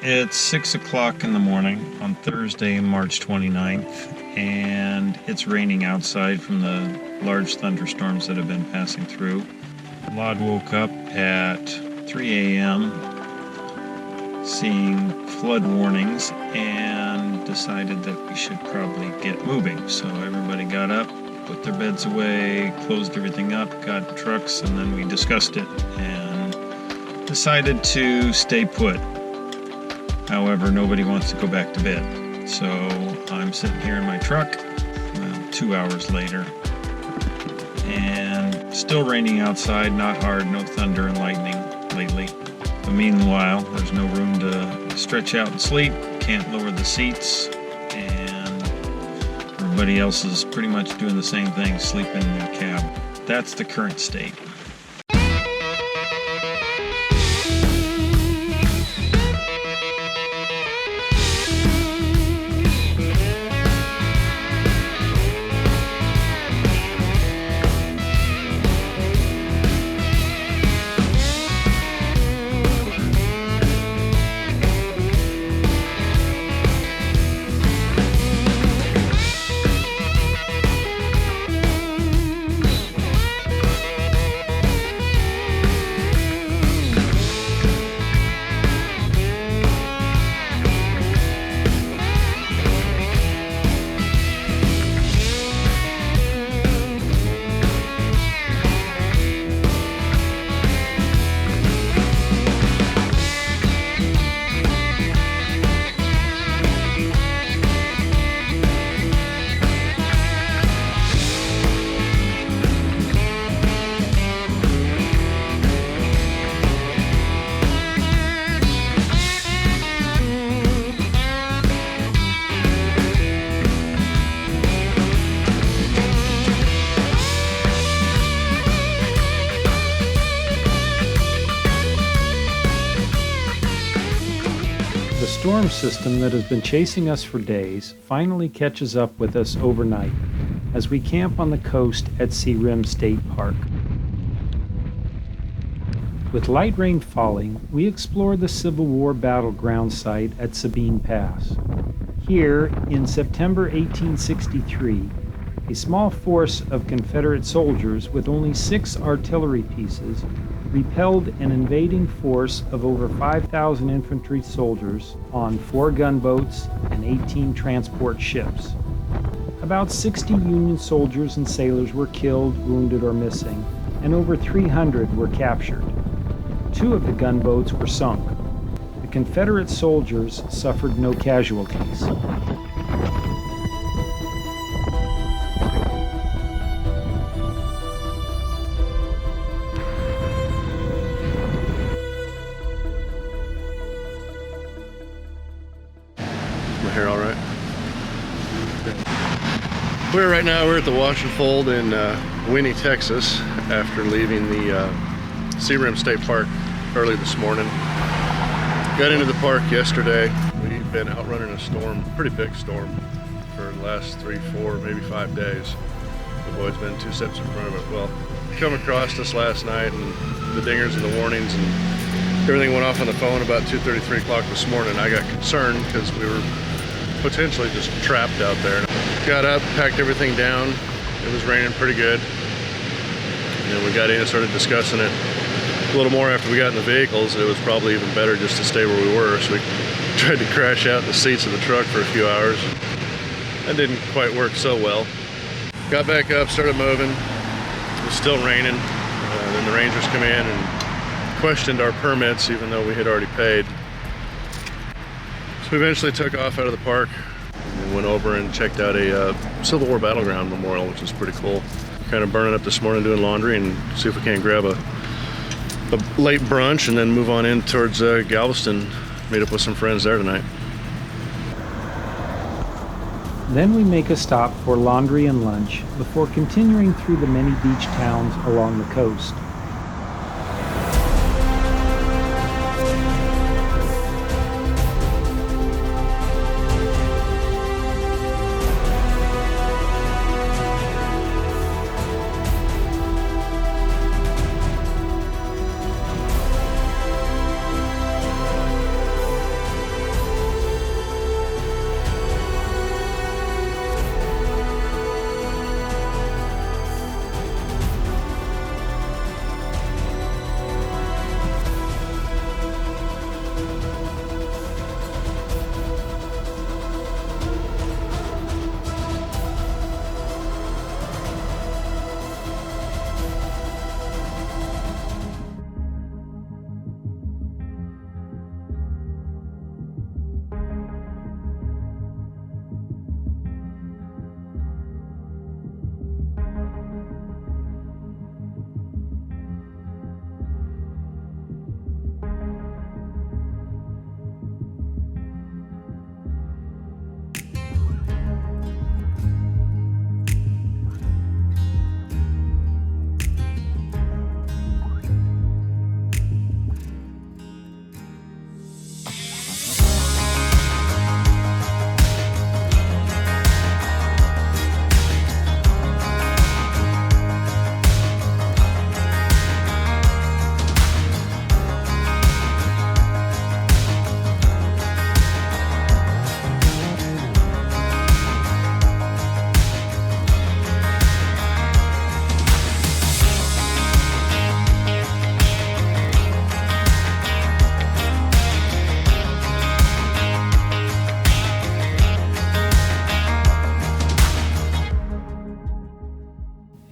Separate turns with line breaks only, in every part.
It's 6 o'clock in the morning on Thursday, March 29th, and it's raining outside from the large thunderstorms that have been passing through. Lod woke up at 3 a.m. seeing flood warnings and decided that we should probably get moving. So everybody got up, put their beds away, closed everything up, got trucks, and then we discussed it and decided to stay put. However, nobody wants to go back to bed. So I'm sitting here in my truck 2 hours later, and still raining outside, not hard, no thunder and lightning lately. But meanwhile, there's no room to stretch out and sleep, can't lower the seats, and everybody else is pretty much doing the same thing, sleeping in their cab. That's the current state.
The storm system that has been chasing us for days finally catches up with us overnight as we camp on the coast at Sea Rim State Park. With light rain falling, we explore the Civil War battleground site at Sabine Pass. Here, in September 1863, a small force of Confederate soldiers with only 6 artillery pieces repelled an invading force of over 5,000 infantry soldiers on 4 gunboats and 18 transport ships. About 60 Union soldiers and sailors were killed, wounded, or missing, and over 300 were captured. 2 of the gunboats were sunk. The Confederate soldiers suffered no casualties.
Hair all right? We're at the Wash and Fold in Winnie, Texas, after leaving the Sea Rim State Park early this morning. Got into the park yesterday. We've been out running a storm, pretty big storm, for the last 3, 4, maybe 5 days. The boys been 2 steps in front of it. Well, come across us last night, and the dingers and the warnings and everything went off on the phone about 2:30, 3 o'clock this morning. I got concerned because we were potentially just trapped out there. Got up, packed everything down. It was raining pretty good. And we got in and started discussing it a little more after we got in the vehicles. It was probably even better just to stay where we were, so we tried to crash out in the seats of the truck for a few hours. That didn't quite work so well. Got back up, started moving. It was still raining. Then the rangers come in and questioned our permits, even though we had already paid. So we eventually took off out of the park and went over and checked out a Civil War Battleground Memorial, which is pretty cool. Kind of burning up this morning doing laundry and see if we can't grab a late brunch and then move on in towards Galveston, meet up with some friends there tonight.
Then we make a stop for laundry and lunch before continuing through the many beach towns along the coast.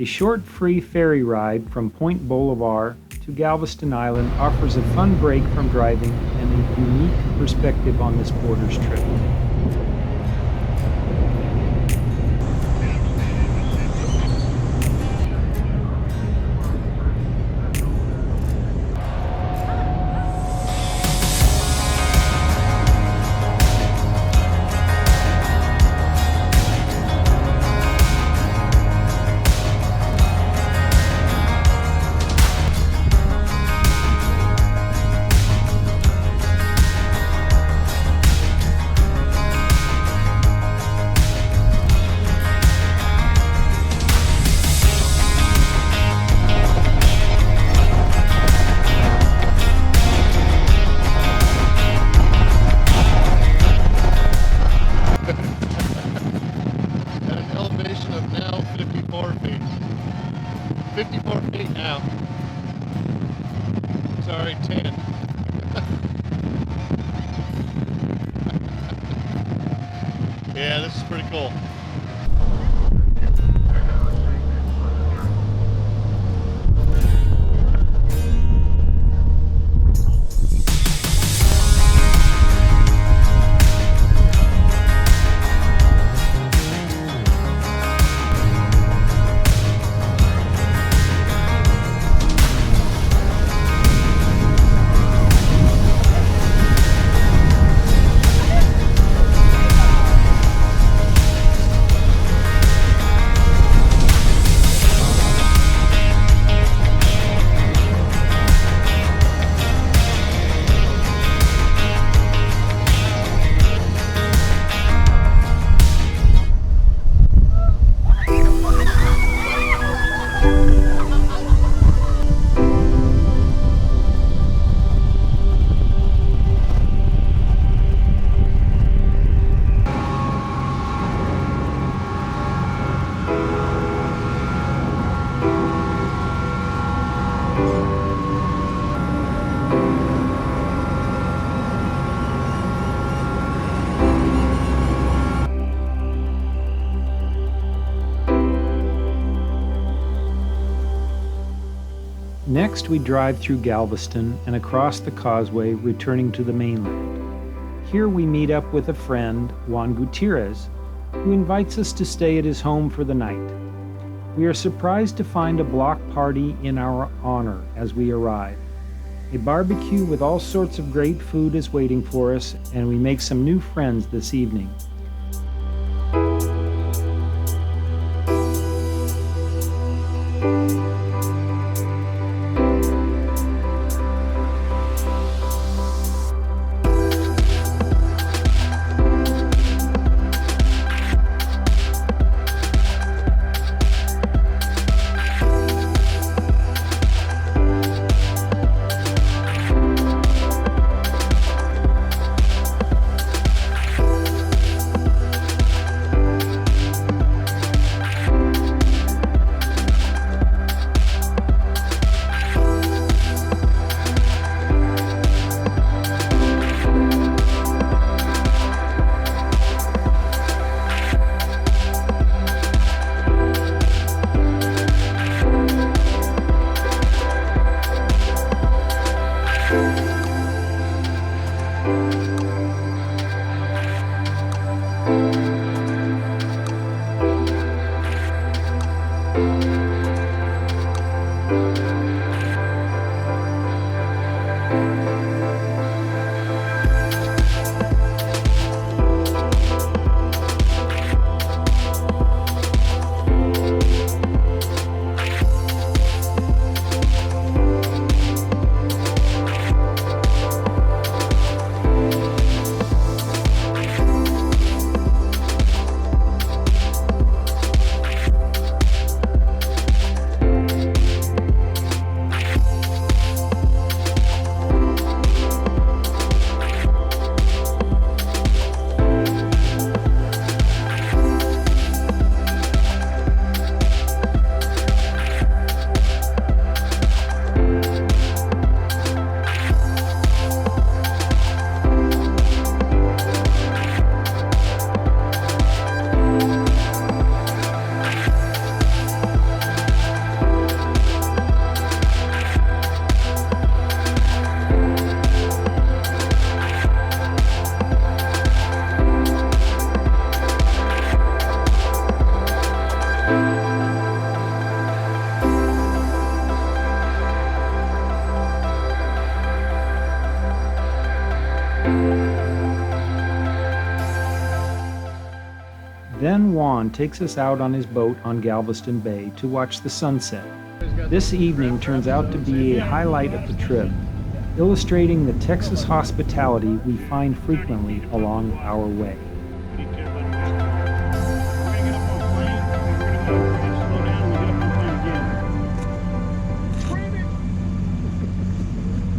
A short free ferry ride from Point Bolivar to Galveston Island offers a fun break from driving and a unique perspective on this borders trip.
At an elevation of now 54 feet. 54 feet now. Sorry, 10. Yeah, this is pretty cool.
Next, we drive through Galveston and across the causeway, returning to the mainland. Here we meet up with a friend, Juan Gutierrez, who invites us to stay at his home for the night. We are surprised to find a block party in our honor as we arrive. A barbecue with all sorts of great food is waiting for us, and we make some new friends this evening. Then Juan takes us out on his boat on Galveston Bay to watch the sunset. This evening turns out to be a highlight of the trip, illustrating the Texas hospitality we find frequently along our way.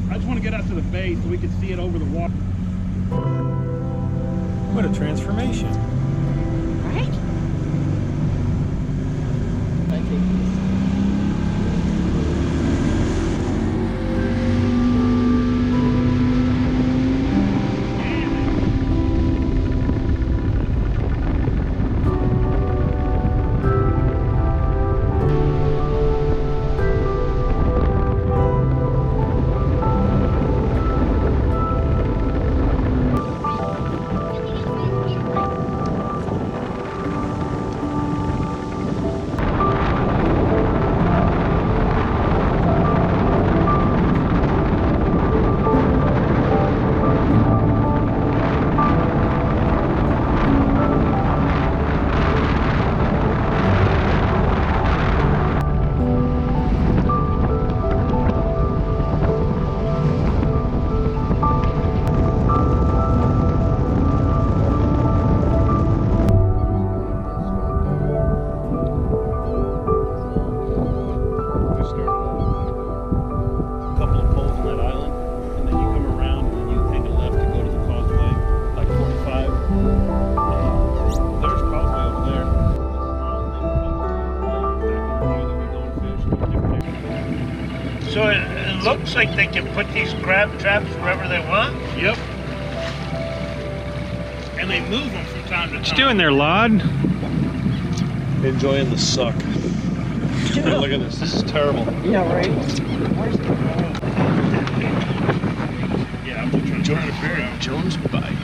I just want to get out to the bay so we can see it over the water.
What a transformation.
Right?
So it looks like they can put these crab traps wherever they want.
Yep. And they move them from time to time.
What you doing there, Lod?
Enjoying the suck. Look at this. This is terrible.
Yeah, right.
Yeah, I'm trying to figure out.
Jones Bayou.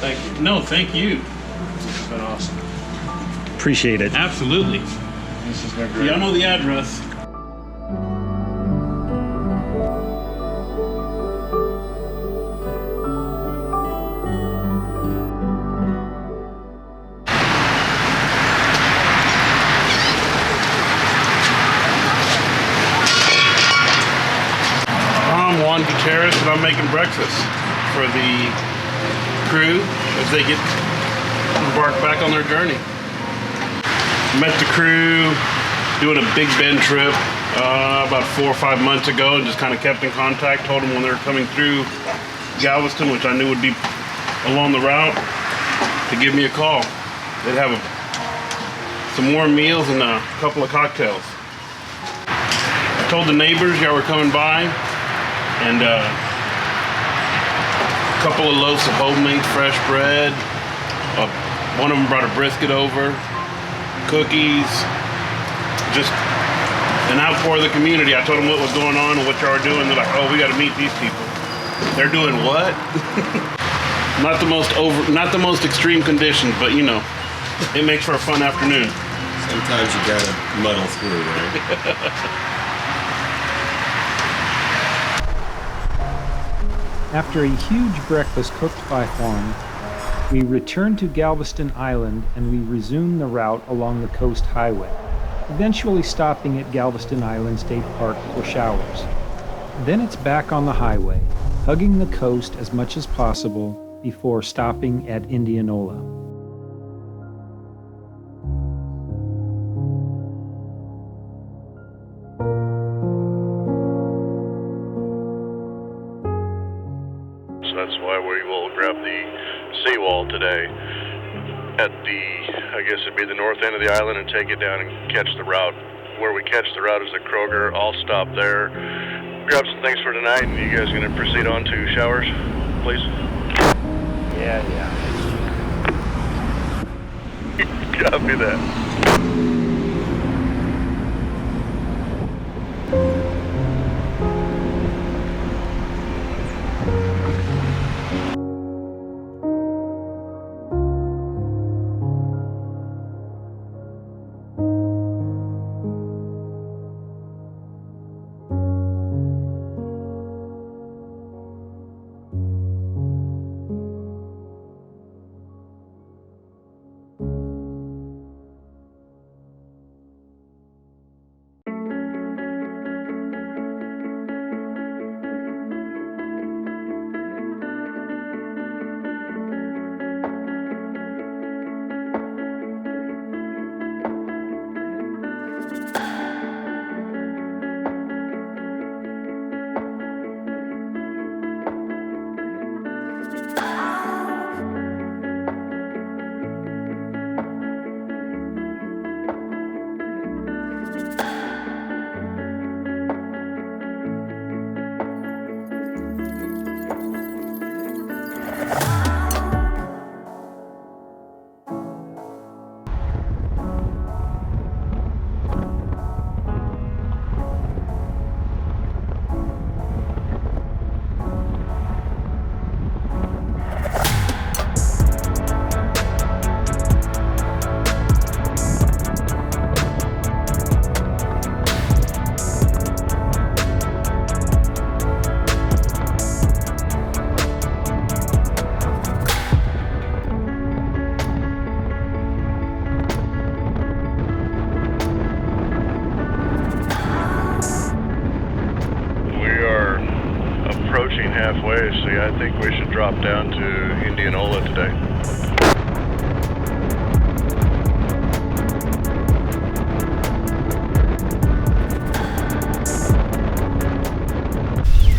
Thank you.
No, thank you.
This has been awesome.
Appreciate it.
Absolutely.
This has been great.
Y'all know the address. I'm Juan Gutierrez, and I'm making breakfast for the crew as they get embarked back on their journey. Met the crew doing a Big Bend trip about 4 or 5 months ago, and just kind of kept in contact. Told them when they were coming through Galveston, which I knew would be along the route, to give me a call. They'd have some warm meals and a couple of cocktails. I told the neighbors y'all were coming by, and a couple of loaves of homemade fresh bread. One of them brought a brisket over, cookies, just an outpour of the community. I told them what was going on and what y'all are doing. They're like, oh, we got to meet these people. They're doing what? Not the most extreme conditions, but you know, it makes for a fun afternoon.
Sometimes you gotta muddle through, right?
After a huge breakfast cooked by Juan, we return to Galveston Island and we resume the route along the coast highway, eventually stopping at Galveston Island State Park for showers. Then it's back on the highway, hugging the coast as much as possible before stopping at Indianola.
So that's why we will grab the seawall today at the, I guess it'd be the north end of the island, and take it down and catch the route. Where we catch the route is at Kroger. I'll stop there, grab some things for tonight, and you guys gonna proceed on to showers, please?
Yeah.
Copy that. Halfway, so yeah, I think we should drop down to Indianola today.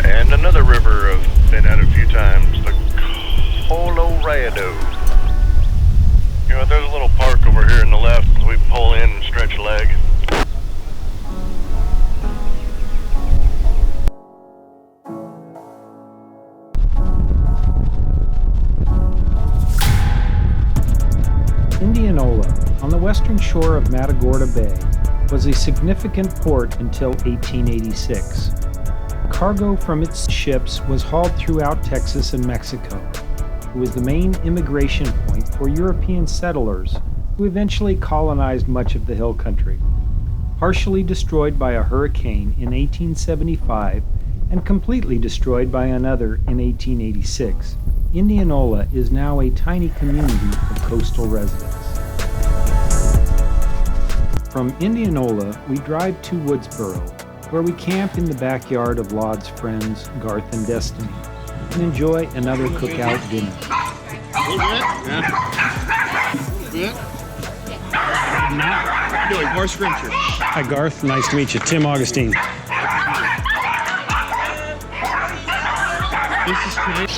And another river I've been at a few times, the Colorado. You know, there's a little park over here on the left. We pull in and stretch a leg.
Indianola, on the western shore of Matagorda Bay, was a significant port until 1886. Cargo from its ships was hauled throughout Texas and Mexico. It was the main immigration point for European settlers who eventually colonized much of the hill country. Partially destroyed by a hurricane in 1875 and completely destroyed by another in 1886, Indianola is now a tiny community of coastal residents. From Indianola, we drive to Woodsboro, where we camp in the backyard of Laud's friends, Garth and Destiny, and enjoy another cookout dinner.
More scripture.
Hi, Garth. Nice to meet you. Tim Augustine.
This is great.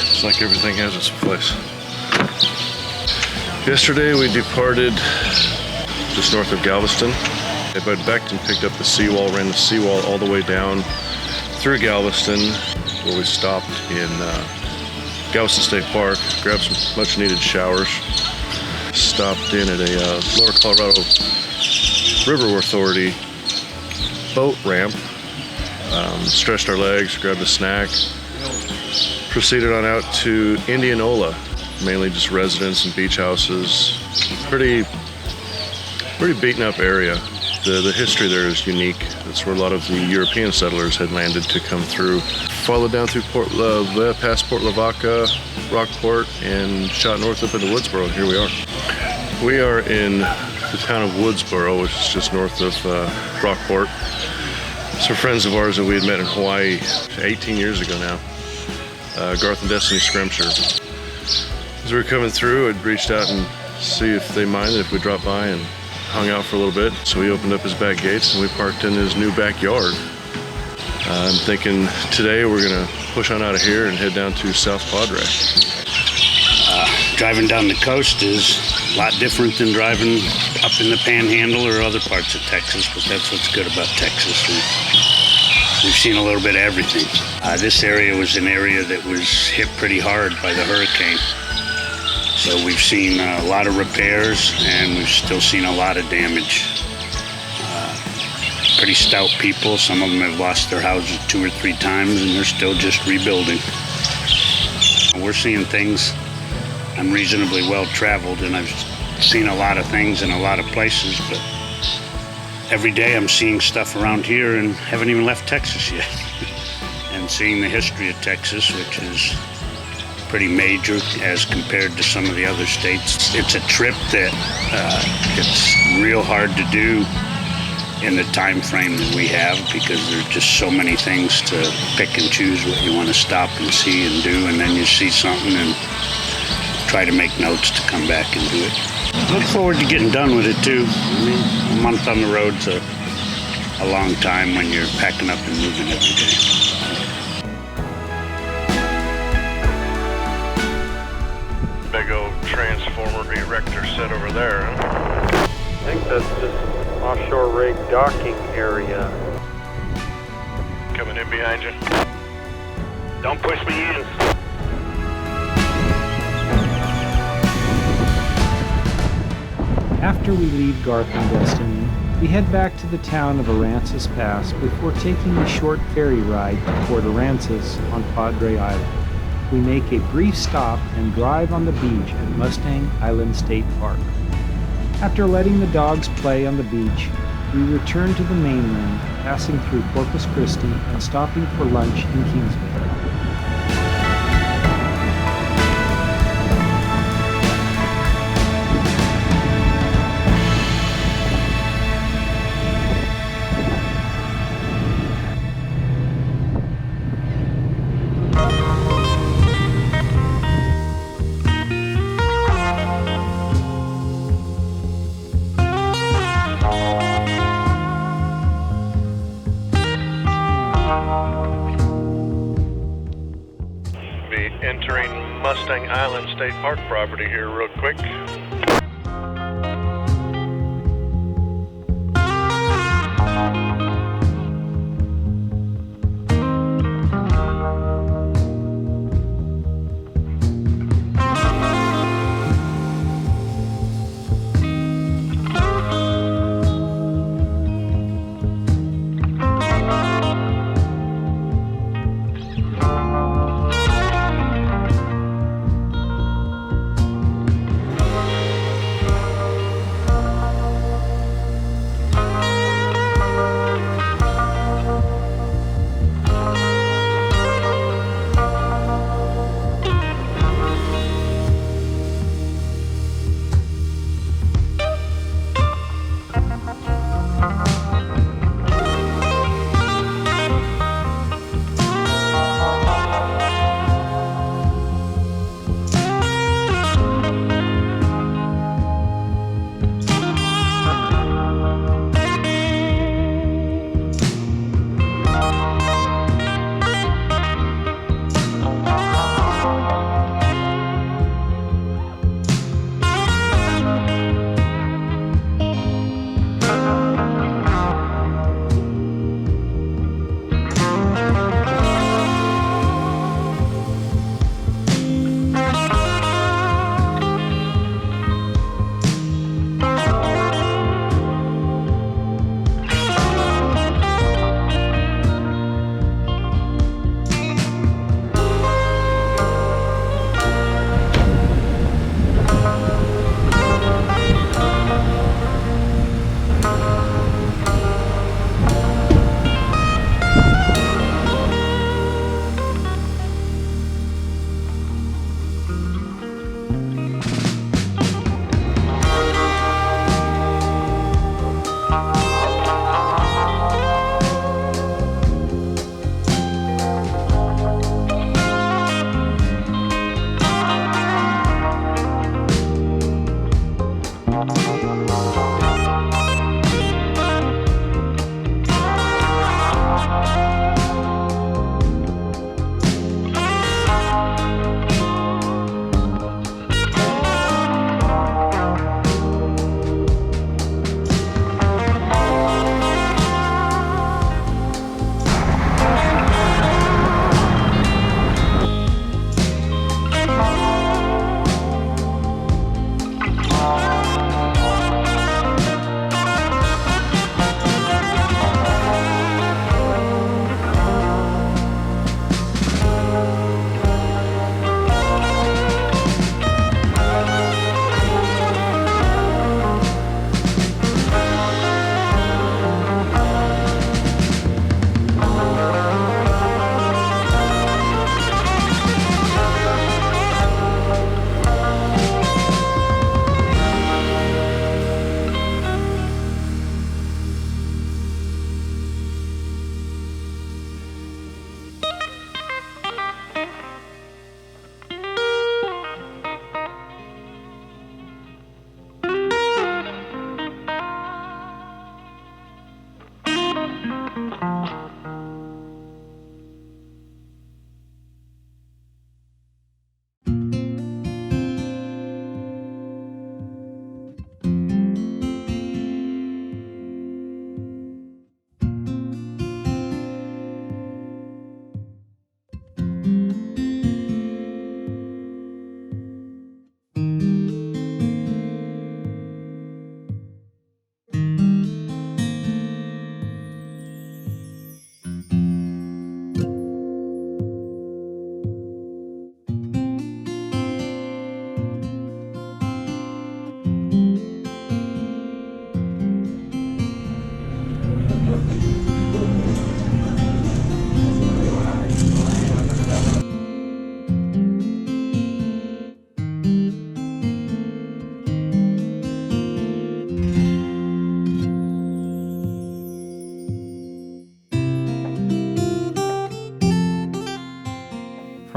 It's like everything has its place. Yesterday we departed just north of Galveston. But Beckton picked up the seawall, ran the seawall all the way down through Galveston, where we stopped in Galveston State Park, grabbed some much needed showers, stopped in at a Lower Colorado River Authority boat ramp, stretched our legs, grabbed a snack, proceeded on out to Indianola, mainly just residents and beach houses. Pretty beaten up area. The history there is unique. That's where a lot of the European settlers had landed to come through. Followed down through past Port Lavaca, Rockport, and shot north up into Woodsboro, and here we are. We are in the town of Woodsboro, which is just north of Rockport. Some friends of ours that we had met in Hawaii 18 years ago now, Garth and Destiny Scrimsher. As we were coming through, I'd reached out and see if they minded if we dropped by and hung out for a little bit. So he opened up his back gates and we parked in his new backyard. I'm thinking today we're gonna push on out of here and head down to South Padre.
Driving down the coast is a lot different than driving up in the Panhandle or other parts of Texas, but that's what's good about Texas. We've seen a little bit of everything. This area was an area that was hit pretty hard by the hurricane. So we've seen a lot of repairs and we've still seen a lot of damage. Pretty stout people. Some of them have lost their houses 2 or 3 times and they're still just rebuilding. We're seeing things. I'm reasonably well traveled and I've seen a lot of things in a lot of places, but every day I'm seeing stuff around here and haven't even left Texas yet. And seeing the history of Texas, which is pretty major as compared to some of the other states. It's a trip that it's real hard to do in the time frame that we have because there's just so many things to pick and choose what you want to stop and see and do, and then you see something and try to make notes to come back and do it. Look forward to getting done with it too. I mean, a month on the road's a long time when you're packing up and moving every day.
Big old transformer erector set over there, huh?
I think that's just offshore rig docking area.
Coming in behind you.
Don't push me in.
After we leave Garth and Destiny, we head back to the town of Aransas Pass before taking a short ferry ride to Port Aransas on Padre Island. We make a brief stop and drive on the beach at Mustang Island State Park. After letting the dogs play on the beach, we return to the mainland, passing through Corpus Christi and stopping for lunch in Kingsville.
Entering Mustang Island State Park property here real quick.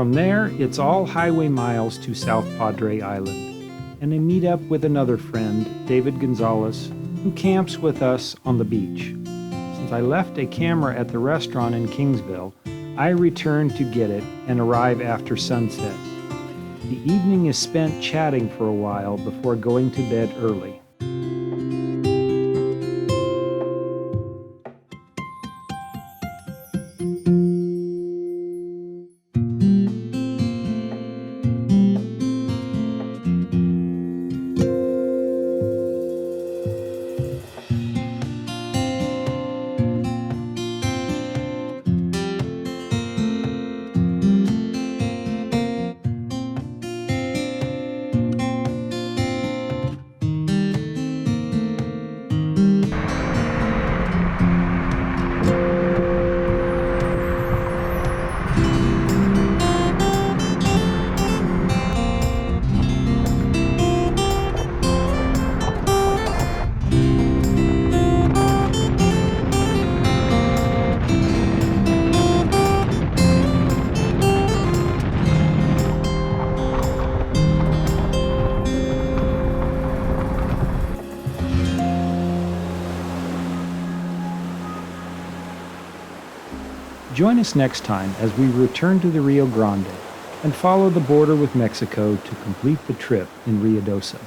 From there, it's all highway miles to South Padre Island, and I meet up with another friend, David Gonzalez, who camps with us on the beach. Since I left a camera at the restaurant in Kingsville, I return to get it and arrive after sunset. The evening is spent chatting for a while before going to bed early. Join us next time as we return to the Rio Grande and follow the border with Mexico to complete the trip in Ruidoso.